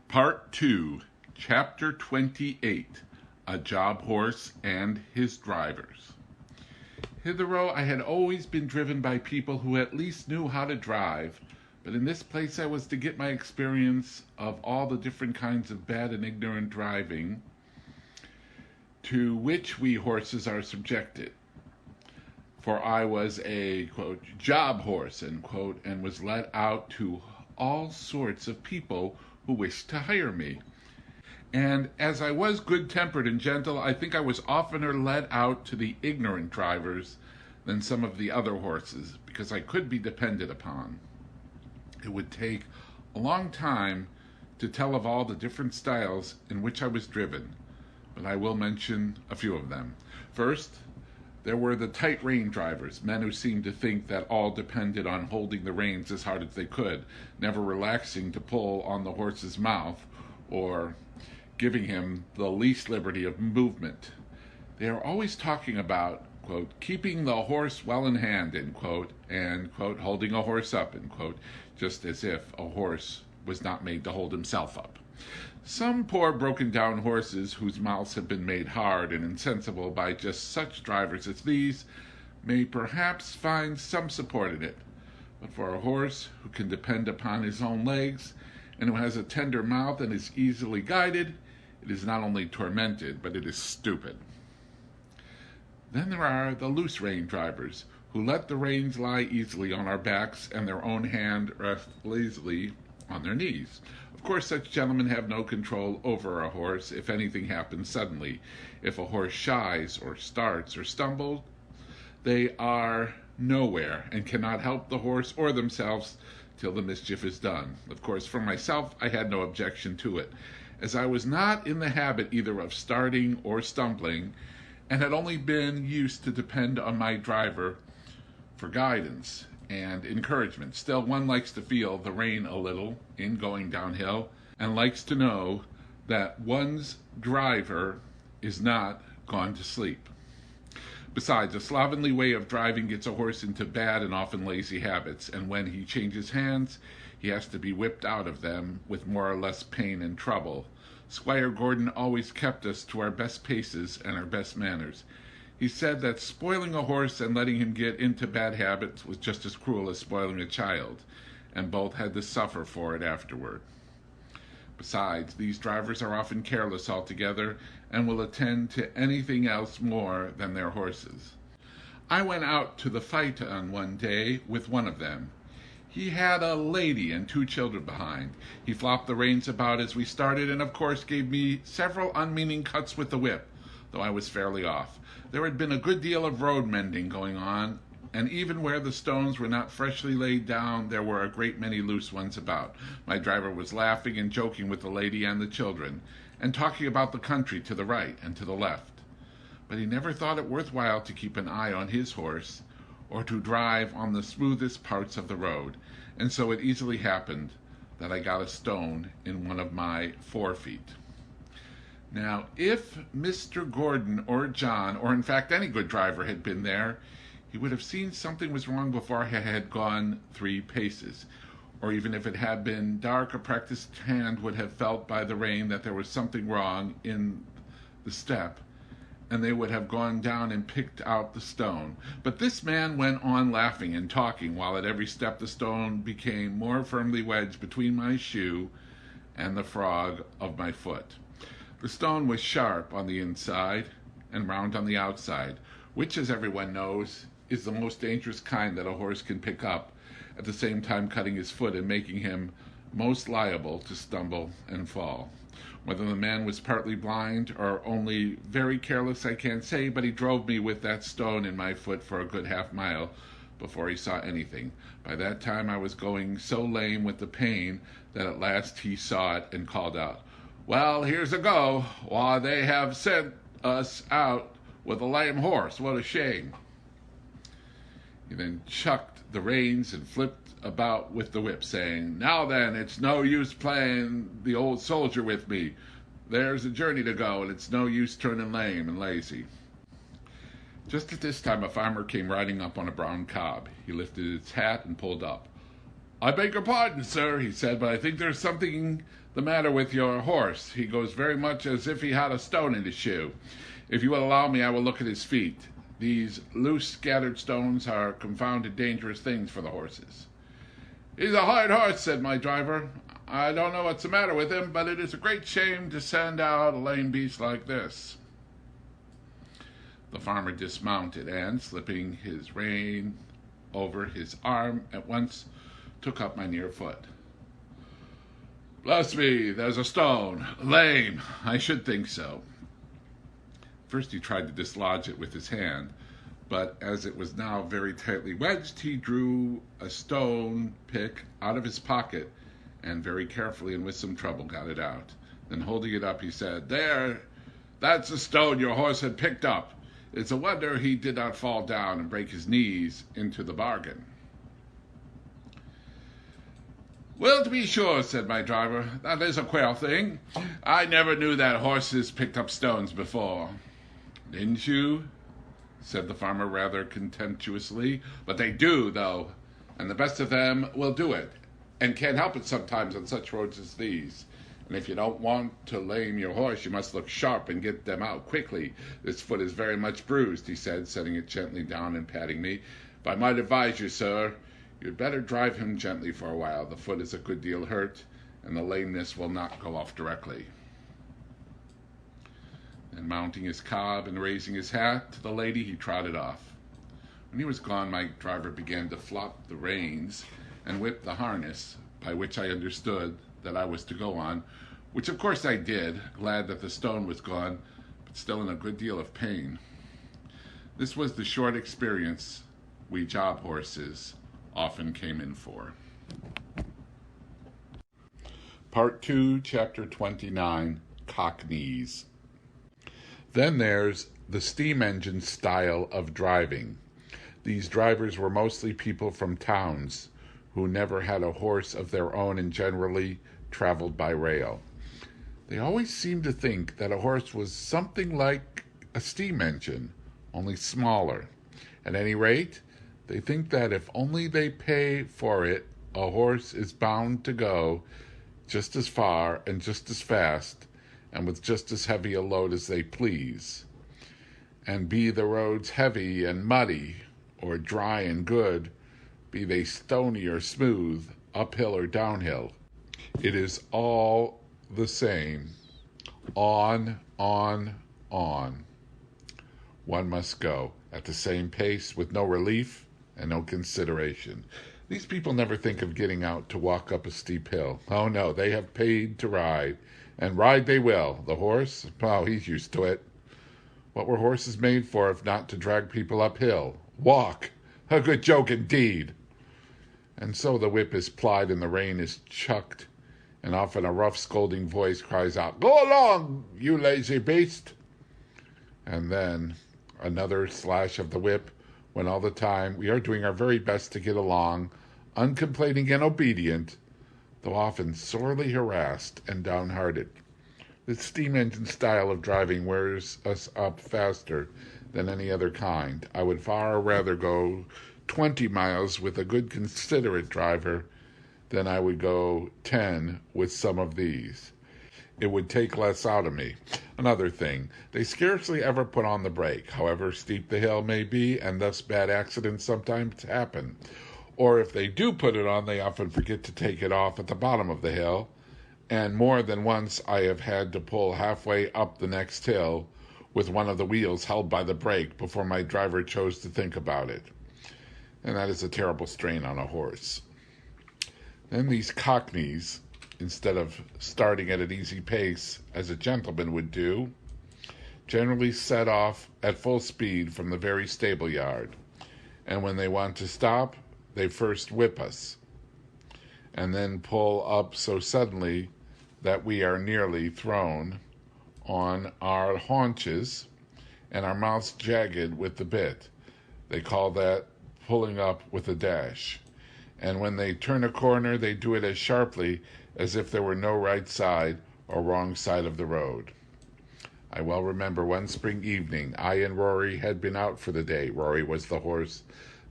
Part 2, Chapter 28, A Job Horse and His Drivers. Hitherto I had always been driven by people who at least knew how to drive, but in this place I was to get my experience of all the different kinds of bad and ignorant driving to which we horses are subjected. For I was a, quote, job horse, end quote, and was let out to all sorts of people who wished to hire me. And as I was good-tempered and gentle, I think I was oftener let out to the ignorant drivers than some of the other horses, because I could be depended upon. It would take a long time to tell of all the different styles in which I was driven, but I will mention a few of them. First, there were the tight rein drivers, men who seemed to think that all depended on holding the reins as hard as they could, never relaxing to pull on the horse's mouth or giving him the least liberty of movement. They are always talking about, quote, keeping the horse well in hand, end quote, and, quote, holding a horse up, end quote, just as if a horse was not made to hold himself up. Some poor broken-down horses whose mouths have been made hard and insensible by just such drivers as these may perhaps find some support in it. But for a horse who can depend upon his own legs and who has a tender mouth and is easily guided, it is not only tormented, but it is stupid. Then there are the loose rein drivers, who let the reins lie easily on our backs and their own hand rest lazily on their knees. Of course, such gentlemen have no control over a horse if anything happens suddenly. If a horse shies or starts or stumbles, they are nowhere and cannot help the horse or themselves till the mischief is done. Of course, for myself, I had no objection to it, as I was not in the habit either of starting or stumbling, and had only been used to depend on my driver for guidance and encouragement. Still, one likes to feel the rein a little in going downhill and likes to know that one's driver is not gone to sleep. Besides, a slovenly way of driving gets a horse into bad and often lazy habits, and when he changes hands, he has to be whipped out of them with more or less pain and trouble. Squire Gordon always kept us to our best paces and our best manners. He said that spoiling a horse and letting him get into bad habits was just as cruel as spoiling a child, and both had to suffer for it afterward. Besides, these drivers are often careless altogether and will attend to anything else more than their horses. I went out to the phaeton one day with one of them. He had a lady and 2 children behind. He flopped the reins about as we started and, of course, gave me several unmeaning cuts with the whip, though I was fairly off. There had been a good deal of road mending going on, and even where the stones were not freshly laid down, there were a great many loose ones about. My driver was laughing and joking with the lady and the children, and talking about the country to the right and to the left. But he never thought it worthwhile to keep an eye on his horse, or to drive on the smoothest parts of the road, and so it easily happened that I got a stone in one of my forefeet. Now, if Mr. Gordon or John, or in fact any good driver had been there, he would have seen something was wrong before I had gone 3 paces. Or even if it had been dark, a practiced hand would have felt by the rein that there was something wrong in the step, and they would have gone down and picked out the stone. But this man went on laughing and talking, while at every step the stone became more firmly wedged between my shoe and the frog of my foot. The stone was sharp on the inside and round on the outside, which, as everyone knows, is the most dangerous kind that a horse can pick up, at the same time cutting his foot and making him most liable to stumble and fall. Whether the man was partly blind or only very careless, I can't say, but he drove me with that stone in my foot for a good half-mile before he saw anything. By that time I was going so lame with the pain that at last he saw it and called out, "Well, here's a go. Why, they have sent us out with a lame horse. What a shame." He then chucked the reins and flipped about with the whip, saying, "Now then, it's no use playing the old soldier with me. There's a journey to go, and it's no use turning lame and lazy." Just at this time, a farmer came riding up on a brown cob. He lifted his hat and pulled up. "I beg your pardon, sir," he said, "but I think there's something the matter with your horse. He goes very much as if he had a stone in his shoe. If you will allow me, I will look at his feet. These loose, scattered stones are confounded dangerous things for the horses." "He's a hard horse," said my driver. "I don't know what's the matter with him, but it is a great shame to send out a lame beast like this." The farmer dismounted and, slipping his rein over his arm, at once took up my near foot. "Bless me, there's a stone. Lame. I should think so." First he tried to dislodge it with his hand, but as it was now very tightly wedged, he drew a stone pick out of his pocket and very carefully and with some trouble got it out. Then holding it up, he said, "There, that's the stone your horse had picked up. It's a wonder he did not fall down and break his knees into the bargain." "Well, to be sure," said my driver, "that is a queer thing. I never knew that horses picked up stones before." "Didn't you?" said the farmer rather contemptuously. "But they do, though, and the best of them will do it, and can't help it sometimes on such roads as these. And if you don't want to lame your horse, you must look sharp and get them out quickly. This foot is very much bruised," he said, setting it gently down and patting me. "If I might advise you, sir, you'd better drive him gently for a while. The foot is a good deal hurt, and the lameness will not go off directly." And mounting his cob and raising his hat to the lady, he trotted off. When he was gone, my driver began to flop the reins and whip the harness, by which I understood that I was to go on, which of course I did, glad that the stone was gone, but still in a good deal of pain. This was the short experience we job horses often came in for. Part 2, Chapter 29, Cockneys. Then there's the steam engine style of driving. These drivers were mostly people from towns who never had a horse of their own and generally traveled by rail. They always seemed to think that a horse was something like a steam engine, only smaller. At any rate, they think that if only they pay for it, a horse is bound to go just as far and just as fast and with just as heavy a load as they please. And be the roads heavy and muddy, or dry and good, be they stony or smooth, uphill or downhill, it is all the same. On. One must go at the same pace with no relief and no consideration. These people never think of getting out to walk up a steep hill. Oh no, they have paid to ride, and ride they will. The horse, oh, he's used to it. What were horses made for if not to drag people uphill? Walk! A good joke indeed! And so the whip is plied and the rein is chucked, and often a rough scolding voice cries out, "Go along, you lazy beast!" And then another slash of the whip, when all the time we are doing our very best to get along, uncomplaining and obedient, though often sorely harassed and downhearted. This steam engine style of driving wears us up faster than any other kind. I would far rather go 20 miles with a good considerate driver than I would go 10 with some of these. It would take less out of me. Another thing, they scarcely ever put on the brake, however steep the hill may be, and thus bad accidents sometimes happen. Or if they do put it on, they often forget to take it off at the bottom of the hill, and more than once I have had to pull halfway up the next hill with one of the wheels held by the brake before my driver chose to think about it. And that is a terrible strain on a horse. Then these cockneys, instead of starting at an easy pace as a gentleman would do, generally set off at full speed from the very stable yard. And when they want to stop, they first whip us, and then pull up so suddenly that we are nearly thrown on our haunches and our mouths jagged with the bit. They call that pulling up with a dash. And when they turn a corner, they do it as sharply as if there were no right side or wrong side of the road. I well remember one spring evening, I and Rory had been out for the day. Rory was the horse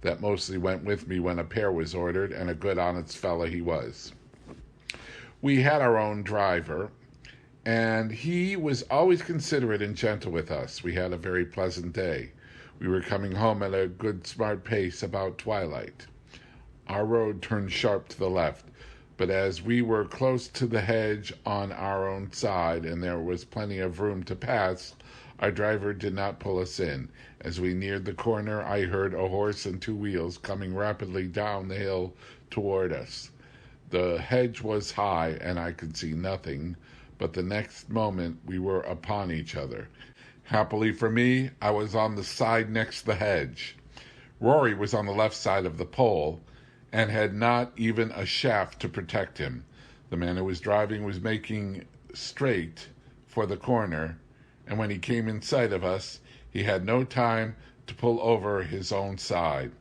that mostly went with me when a pair was ordered, and a good honest fellow he was. We had our own driver, and he was always considerate and gentle with us. We had a very pleasant day. We were coming home at a good smart pace about twilight. Our road turned sharp to the left, but as we were close to the hedge on our own side and there was plenty of room to pass, our driver did not pull us in. As we neared the corner, I heard a horse and two wheels coming rapidly down the hill toward us. The hedge was high and I could see nothing, but the next moment we were upon each other. Happily for me, I was on the side next the hedge. Rory was on the left side of the pole and had not even a shaft to protect him. The man who was driving was making straight for the corner, and when he came in sight of us, he had no time to pull over his own side.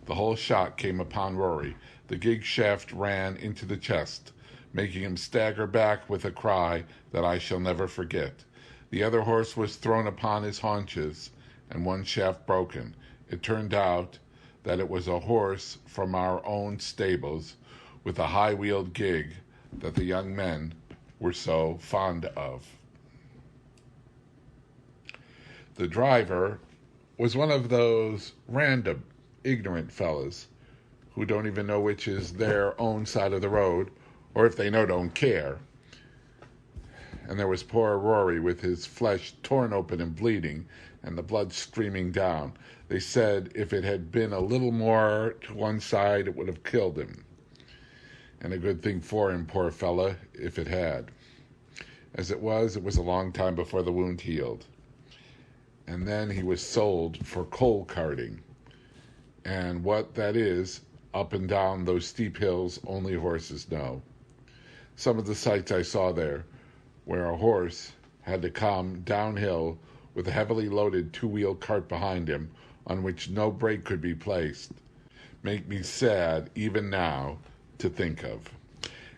The whole shot came upon Rory. The gig shaft ran into the chest, making him stagger back with a cry that I shall never forget. The other horse was thrown upon his haunches, and one shaft broken. It turned out that it was a horse from our own stables with a high-wheeled gig that the young men were so fond of. The driver was one of those random, ignorant fellas who don't even know which is their own side of the road, or if they know, don't care. And there was poor Rory with his flesh torn open and bleeding, and the blood streaming down. They said if it had been a little more to one side, it would have killed him. And a good thing for him, poor fella, if it had. As it was a long time before the wound healed. And then he was sold for coal carting. And what that is, up and down those steep hills, only horses know. Some of the sights I saw there, where a horse had to come downhill with a heavily loaded two-wheel cart behind him on which no brake could be placed, make me sad even now to think of.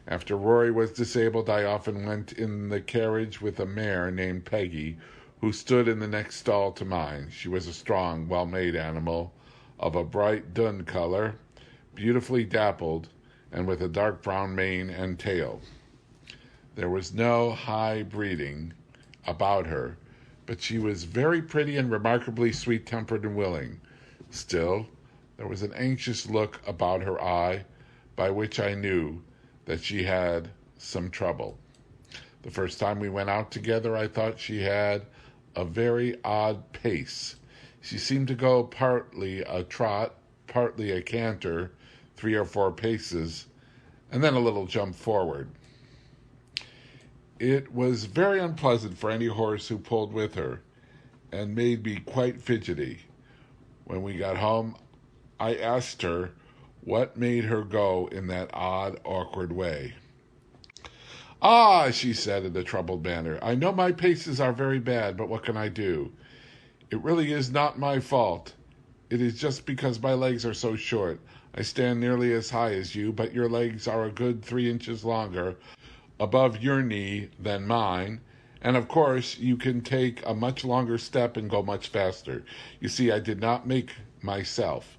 After Rory was disabled, I often went in the carriage with a mare named Peggy, who stood in the next stall to mine. She was a strong, well-made animal of a bright dun color, beautifully dappled, and with a dark brown mane and tail. There was no high breeding about her, but she was very pretty and remarkably sweet-tempered and willing. Still, there was an anxious look about her eye, by which I knew that she had some trouble. The first time we went out together, I thought she had a very odd pace. She seemed to go partly a trot, partly a canter, 3 or 4 paces, and then a little jump forward. It was very unpleasant for any horse who pulled with her, and made me quite fidgety. When we got home, I asked her what made her go in that odd, awkward way. "Ah," she said in a troubled manner, "I know my paces are very bad, but what can I do? It really is not my fault. It is just because my legs are so short. I stand nearly as high as you, but your legs are a good 3 inches longer above your knee than mine, and of course you can take a much longer step and go much faster. You see, I did not make myself.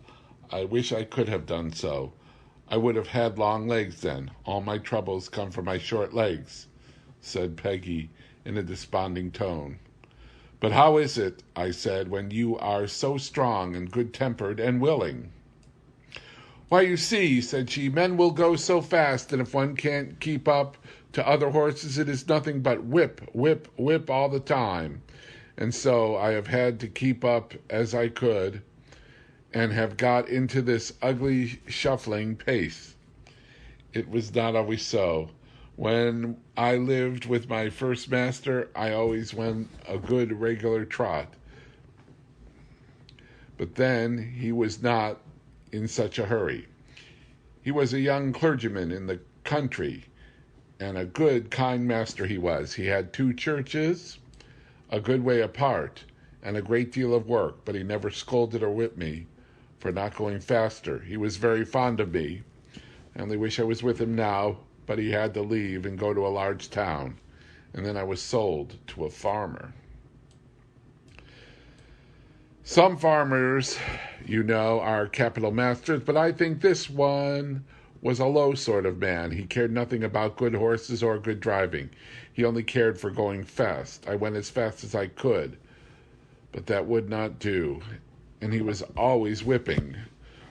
I wish I could have done so. I would have had long legs then. All my troubles come from my short legs," said Peggy in a desponding tone. "But how is it," I said, "when you are so strong and good-tempered and willing?" "Why, you see," said she, "men will go so fast, and if one can't keep up to other horses, it is nothing but whip, whip, whip all the time. And so I have had to keep up as I could, and have got into this ugly shuffling pace. It was not always so. When I lived with my first master, I always went a good regular trot. But then he was not in such a hurry. He was a young clergyman in the country, and a good, kind master he was. He had 2 churches, a good way apart, and a great deal of work, but he never scolded or whipped me for not going faster. He was very fond of me. I only wish I was with him now, but he had to leave and go to a large town, and then I was sold to a farmer. Some farmers, are capital masters, but I think this one was a low sort of man. He cared nothing about good horses or good driving. He only cared for going fast. I went as fast as I could, but that would not do. And he was always whipping.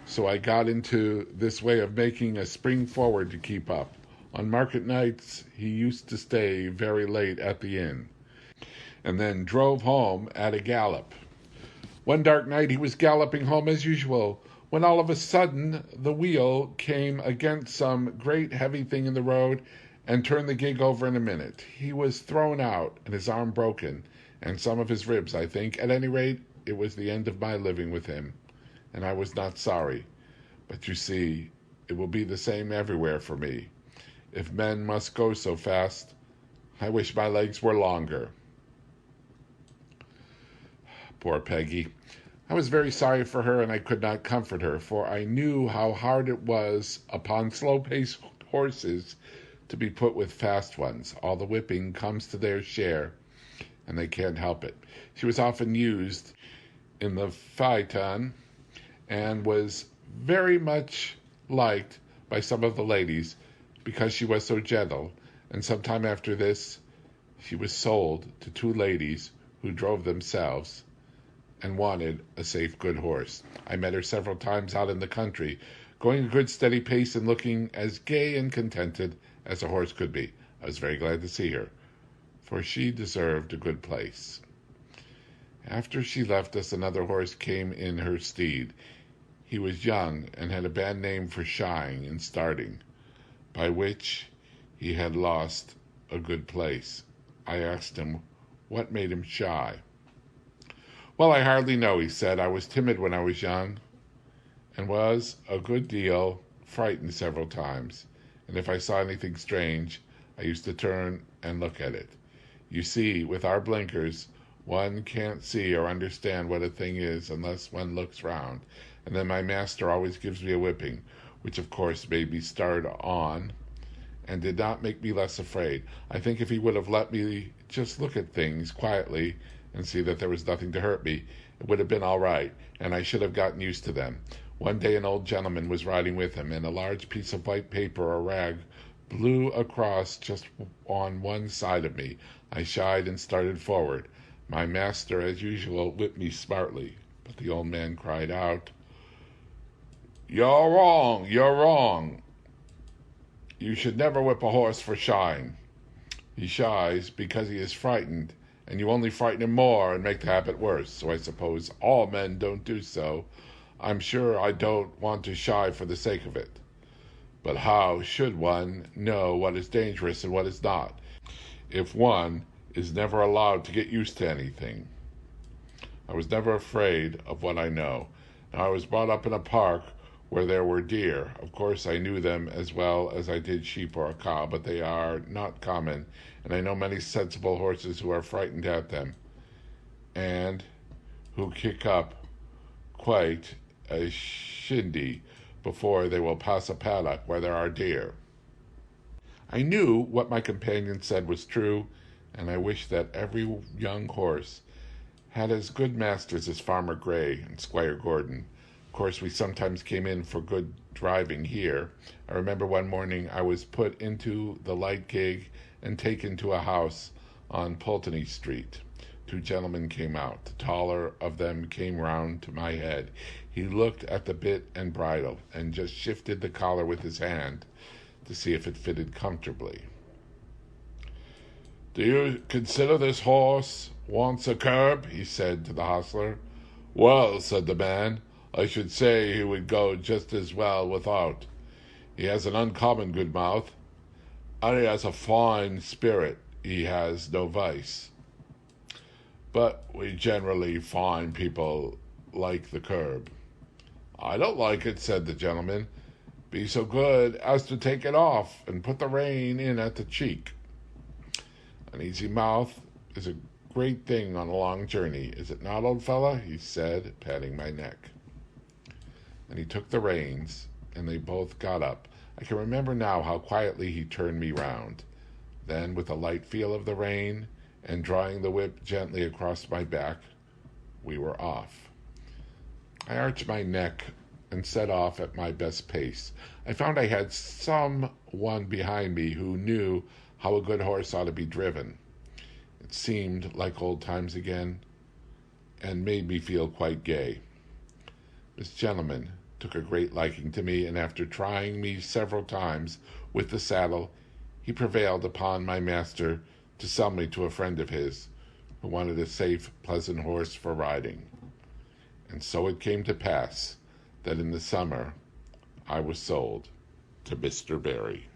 So I got into this way of making a spring forward to keep up. On market nights, he used to stay very late at the inn, and then drove home at a gallop. One dark night he was galloping home as usual, when all of a sudden the wheel came against some great heavy thing in the road and turned the gig over in a minute. He was thrown out and his arm broken, and some of his ribs, I think. At any rate, it was the end of my living with him, and I was not sorry. But you see, it will be the same everywhere for me. If men must go so fast, I wish my legs were longer. Poor Peggy. I was very sorry for her, and I could not comfort her, for I knew how hard it was upon slow-paced horses to be put with fast ones. All the whipping comes to their share, and they can't help it. She was often used in the phaeton, and was very much liked by some of the ladies because she was so gentle, and some time after this she was sold to two ladies who drove themselves and wanted a safe, good horse. I met her several times out in the country, going a good steady pace and looking as gay and contented as a horse could be. I was very glad to see her, for she deserved a good place. After she left us, another horse came in her stead. He was young and had a bad name for shying and starting, by which he had lost a good place. I asked him what made him shy. Well, I hardly know, he said. I was timid when I was young, and was a good deal frightened several times. And if I saw anything strange, I used to turn and look at it. You see, with our blinkers, one can't see or understand what a thing is unless one looks round. And then my master always gives me a whipping, which of course made me start on, and did not make me less afraid. I think if he would have let me just look at things quietly and see that there was nothing to hurt me, it would have been all right, and I should have gotten used to them. One day an old gentleman was riding with him, and a large piece of white paper or rag blew across just on one side of me. I shied and started forward. My master, as usual, whipped me smartly, but the old man cried out, "You're wrong, you're wrong. You should never whip a horse for shying. He shies because he is frightened, and you only frighten him more and make the habit worse. So I suppose all men don't do so. I'm sure I don't want to shy for the sake of it. But how should one know what is dangerous and what is not, if one is never allowed to get used to anything? I was never afraid of what I know. Now, I was brought up in a park where there were deer. Of course, I knew them as well as I did sheep or a cow, but they are not common, and I know many sensible horses who are frightened at them, and who kick up quite a shindy before they will pass a paddock where there are deer. I knew what my companion said was true, and I wished that every young horse had as good masters as Farmer Gray and Squire Gordon. Of course, we sometimes came in for good driving here. I remember one morning I was put into the light gig and taken to a house on Pulteney Street. Two gentlemen came out. The taller of them came round to my head. He looked at the bit and bridle and just shifted the collar with his hand to see if it fitted comfortably. "Do you consider this horse wants a curb?" he said to the hostler. "Well," said the man, "I should say he would go just as well without. He has an uncommon good mouth, and he has a fine spirit. He has no vice. But we generally find people like the curb." "I don't like it," said the gentleman. "Be so good as to take it off and put the rein in at the cheek. An easy mouth is a great thing on a long journey, is it not, old fellow?" he said, patting my neck. And he took the reins, and they both got up. I can remember now how quietly he turned me round. Then, with a light feel of the rein, and drawing the whip gently across my back, we were off. I arched my neck and set off at my best pace. I found I had someone behind me who knew how a good horse ought to be driven. It seemed like old times again and made me feel quite gay. This gentleman took a great liking to me, and after trying me several times with the saddle, he prevailed upon my master to sell me to a friend of his who wanted a safe, pleasant horse for riding. And so it came to pass that in the summer I was sold to Mr. Barry.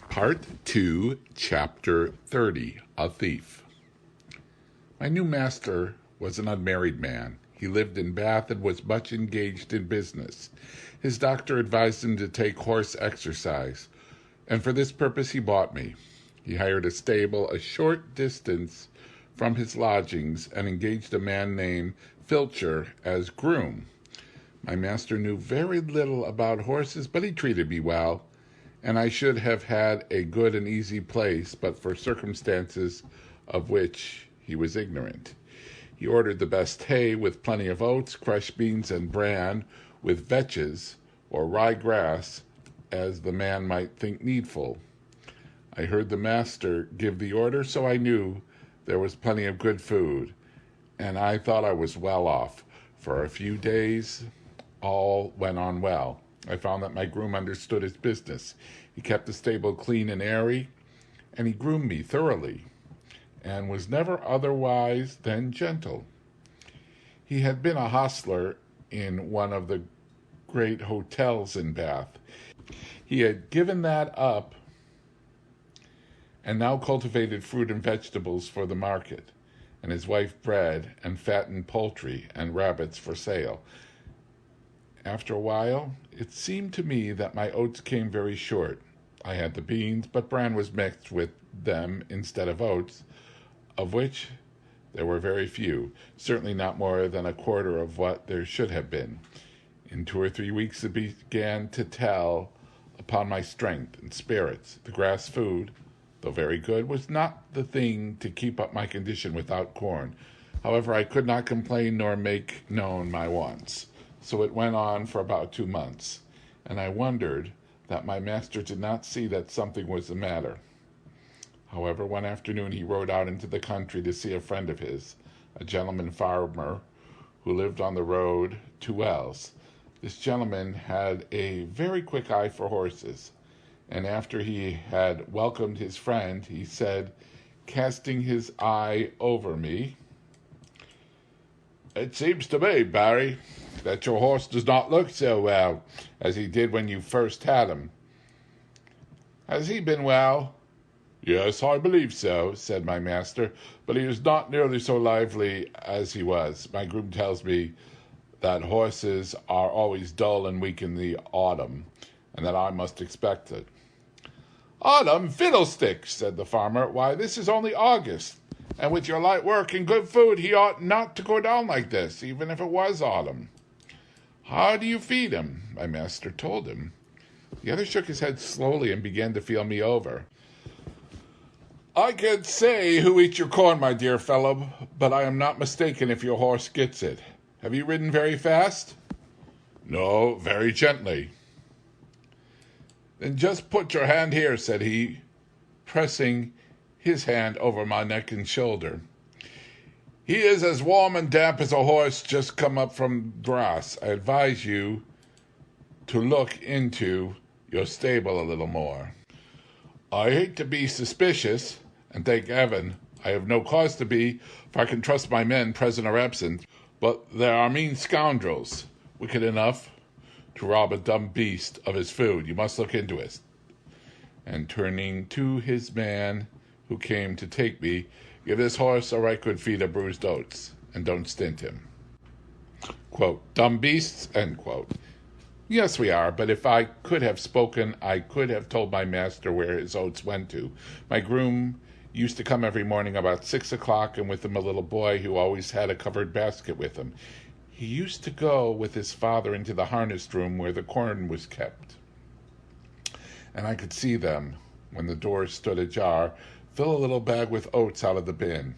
Part 2, Chapter 30, A Thief. My new master was an unmarried man. He lived in Bath and was much engaged in business. His doctor advised him to take horse exercise, and for this purpose he bought me. He hired a stable a short distance from his lodgings and engaged a man named Filcher as groom. My master knew very little about horses, but he treated me well, and I should have had a good and easy place but for circumstances of which he was ignorant. He ordered the best hay with plenty of oats, crushed beans, and bran, with vetches or rye grass as the man might think needful. I heard the master give the order, so I knew there was plenty of good food, and I thought I was well off. For a few days all went on well. I found that my groom understood his business. He kept the stable clean and airy, and he groomed me thoroughly, and was never otherwise than gentle. He had been a hostler in one of the great hotels in Bath. He had given that up and now cultivated fruit and vegetables for the market, and his wife bred and fattened poultry and rabbits for sale. After a while, it seemed to me that my oats came very short. I had the beans, but bran was mixed with them instead of oats, of which there were very few, certainly not more than a quarter of what there should have been. In 2 or 3 weeks it began to tell upon my strength and spirits. The grass food, though very good, was not the thing to keep up my condition without corn. However, I could not complain nor make known my wants. So it went on for about 2 months, and I wondered that my master did not see that something was the matter. However, one afternoon he rode out into the country to see a friend of his, a gentleman farmer who lived on the road to Wells. This gentleman had a very quick eye for horses, and after he had welcomed his friend, he said, casting his eye over me, "It seems to me, Barry, that your horse does not look so well as he did when you first had him. Has he been well?" "Yes, I believe so," said my master, "but he is not nearly so lively as he was. My groom tells me that horses are always dull and weak in the autumn, and that I must expect it." "Autumn, fiddlesticks," said the farmer. "Why, this is only August, and with your light work and good food, he ought not to go down like this, even if it was autumn." "How do you feed him?" My master told him. The other shook his head slowly and began to feel me over. "I can't say who eats your corn, my dear fellow, but I am not mistaken if your horse gets it. Have you ridden very fast?" "No, very gently." "Then just put your hand here," said he, pressing his hand over my neck and shoulder. "He is as warm and damp as a horse just come up from grass. I advise you to look into your stable a little more." "I hate to be suspicious, and thank heaven I have no cause to be, for I can trust my men, present or absent, but there are mean scoundrels, wicked enough to rob a dumb beast of his food. You must look into it." And turning to his man who came to take me, "Give this horse a right good feed of bruised oats, and don't stint him." Quote, "Dumb beasts," end quote. Yes, we are, but if I could have spoken, I could have told my master where his oats went to. My groom used to come every morning about 6 o'clock, and with him a little boy who always had a covered basket with him. He used to go with his father into the harness room where the corn was kept, and I could see them, when the door stood ajar, fill a little bag with oats out of the bin,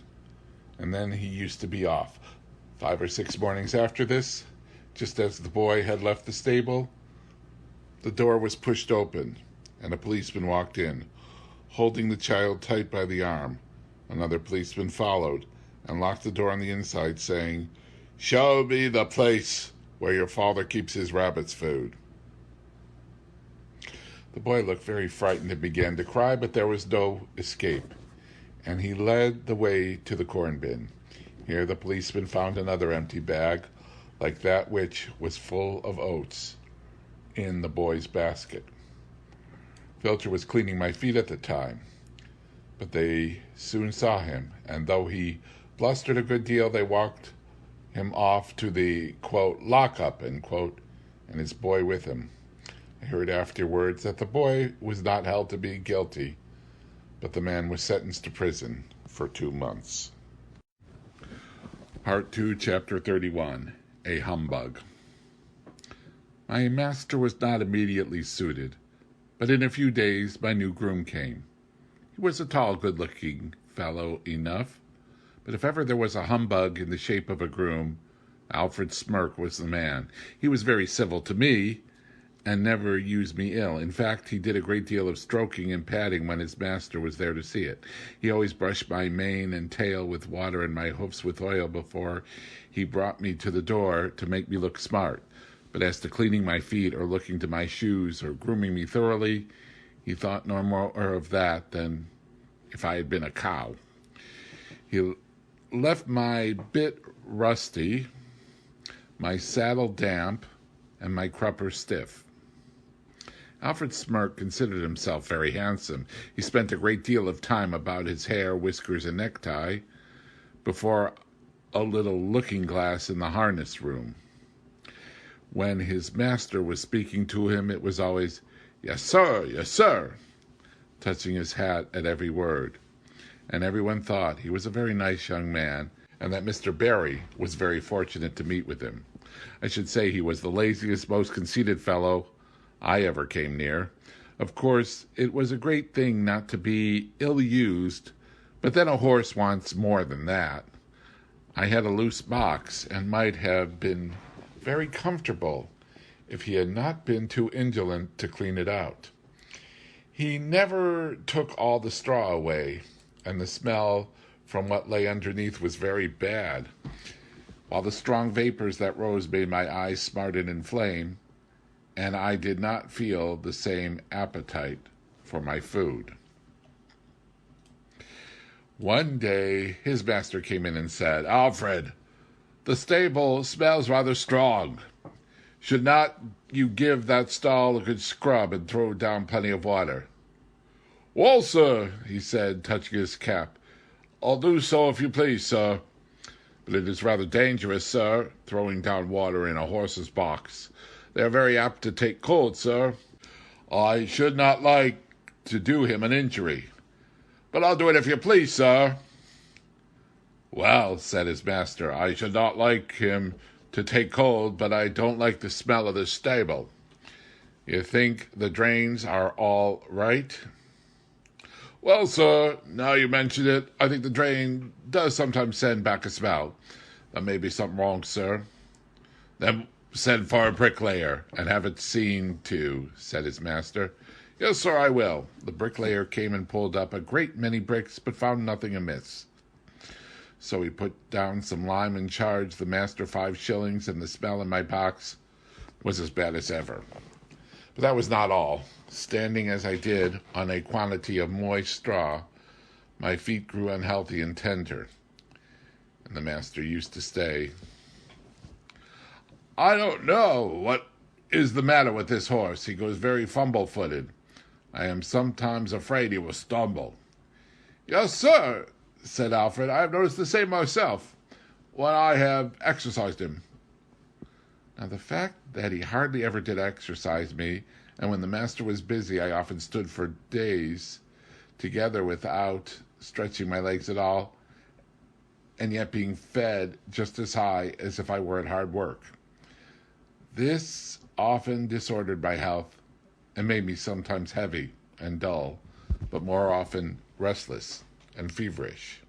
and then he used to be off. 5 or 6 mornings after this, just as the boy had left the stable, the door was pushed open, and a policeman walked in, holding the child tight by the arm. Another policeman followed and locked the door on the inside, saying, "Show me the place where your father keeps his rabbit's food." The boy looked very frightened and began to cry, but there was no escape, and he led the way to the corn bin. Here the policeman found another empty bag, like that which was full of oats, in the boy's basket. Filter was cleaning my feet at the time, but they soon saw him, and though he blustered a good deal, they walked him off to the, quote, lockup, end quote, and his boy with him. I heard afterwards that the boy was not held to be guilty, but the man was sentenced to prison for 2 months. Part 2, Chapter 31, A Humbug. My master was not immediately suited, but in a few days my new groom came. He was a tall, good-looking fellow enough, but if ever there was a humbug in the shape of a groom, Alfred Smirk was the man. He was very civil to me, and never used me ill. In fact, he did a great deal of stroking and patting when his master was there to see it. He always brushed my mane and tail with water and my hoofs with oil before he brought me to the door to make me look smart. But as to cleaning my feet or looking to my shoes or grooming me thoroughly, he thought no more of that than if I had been a cow. He left my bit rusty, my saddle damp, and my crupper stiff. Alfred Smirk considered himself very handsome. He spent a great deal of time about his hair, whiskers, and necktie before a little looking-glass in the harness room. When his master was speaking to him, it was always, "Yes, sir, yes, sir," touching his hat at every word. And everyone thought he was a very nice young man, and that Mr. Barry was very fortunate to meet with him. I should say he was the laziest, most conceited fellow I ever came near. Of course, it was a great thing not to be ill-used, but then a horse wants more than that. I had a loose box and might have been very comfortable if he had not been too indolent to clean it out. He never took all the straw away, and the smell from what lay underneath was very bad, while the strong vapors that rose made my eyes smart and inflame, and I did not feel the same appetite for my food. One day his master came in and said, "Alfred, the stable smells rather strong. Should not you give that stall a good scrub and throw down plenty of water?" "Well, sir," he said, touching his cap, "I'll do so if you please, sir. But it is rather dangerous, sir, throwing down water in a horse's box. They are very apt to take cold, sir. I should not like to do him an injury, but I'll do it if you please, sir." "Well," said his master, "I should not like him to take cold, but I don't like the smell of this stable. You think the drains are all right?" "Well, sir, now you mention it, I think the drain does sometimes send back a smell. There may be something wrong, sir." "Then send for a bricklayer and have it seen to," said his master. "Yes, sir, I will." The bricklayer came and pulled up a great many bricks, but found nothing amiss. So he put down some lime and charged the master 5 shillings, and the smell in my box was as bad as ever. But that was not all. Standing as I did on a quantity of moist straw, my feet grew unhealthy and tender, and the master used to say, "I don't know what is the matter with this horse. He goes very fumble-footed. I am sometimes afraid he will stumble." "Yes, sir," said Alfred, "I have noticed the same myself when I have exercised him." Now, the fact that he hardly ever did exercise me, and when the master was busy, I often stood for days together without stretching my legs at all, and yet being fed just as high as if I were at hard work. This often disordered my health and made me sometimes heavy and dull, but more often restless and feverish.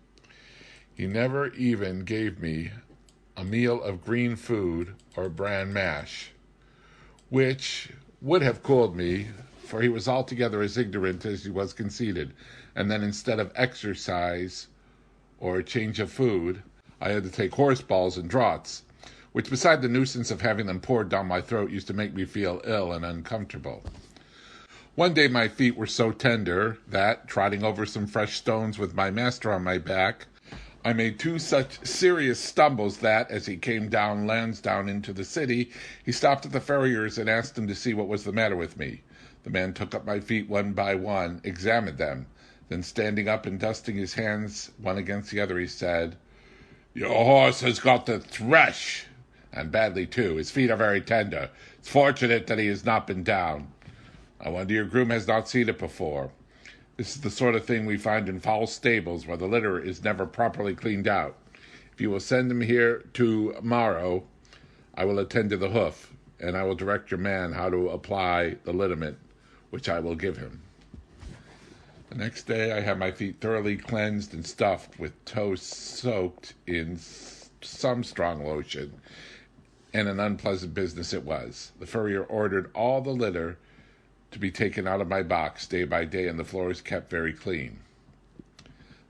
He never even gave me a meal of green food or bran mash, which would have cooled me, for he was altogether as ignorant as he was conceited, and then instead of exercise or a change of food, I had to take horse balls and draughts, which beside the nuisance of having them poured down my throat used to make me feel ill and uncomfortable. One day my feet were so tender that, trotting over some fresh stones with my master on my back, I made two such serious stumbles that, as he came down Lansdowne into the city, he stopped at the farrier's and asked him to see what was the matter with me. The man took up my feet one by one, examined them, then standing up and dusting his hands one against the other, he said, "Your horse has got the thresh, and badly too. His feet are very tender. It's fortunate that he has not been down. I wonder your groom has not seen it before. This is the sort of thing we find in foul stables where the litter is never properly cleaned out. If you will send him here tomorrow, I will attend to the hoof, and I will direct your man how to apply the liniment, which I will give him." The next day I had my feet thoroughly cleansed and stuffed with toast soaked in some strong lotion, and an unpleasant business it was. The furrier ordered all the litter to be taken out of my box day by day, and the floors kept very clean.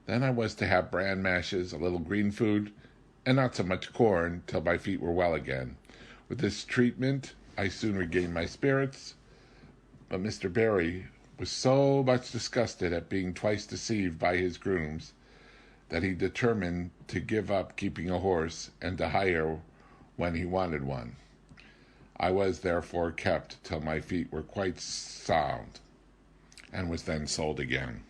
Then I was to have bran mashes, a little green food, and not so much corn, till my feet were well again. With this treatment I soon regained my spirits, but Mr. Barry was so much disgusted at being twice deceived by his grooms that he determined to give up keeping a horse and to hire when he wanted one. I was therefore kept till my feet were quite sound, and was then sold again.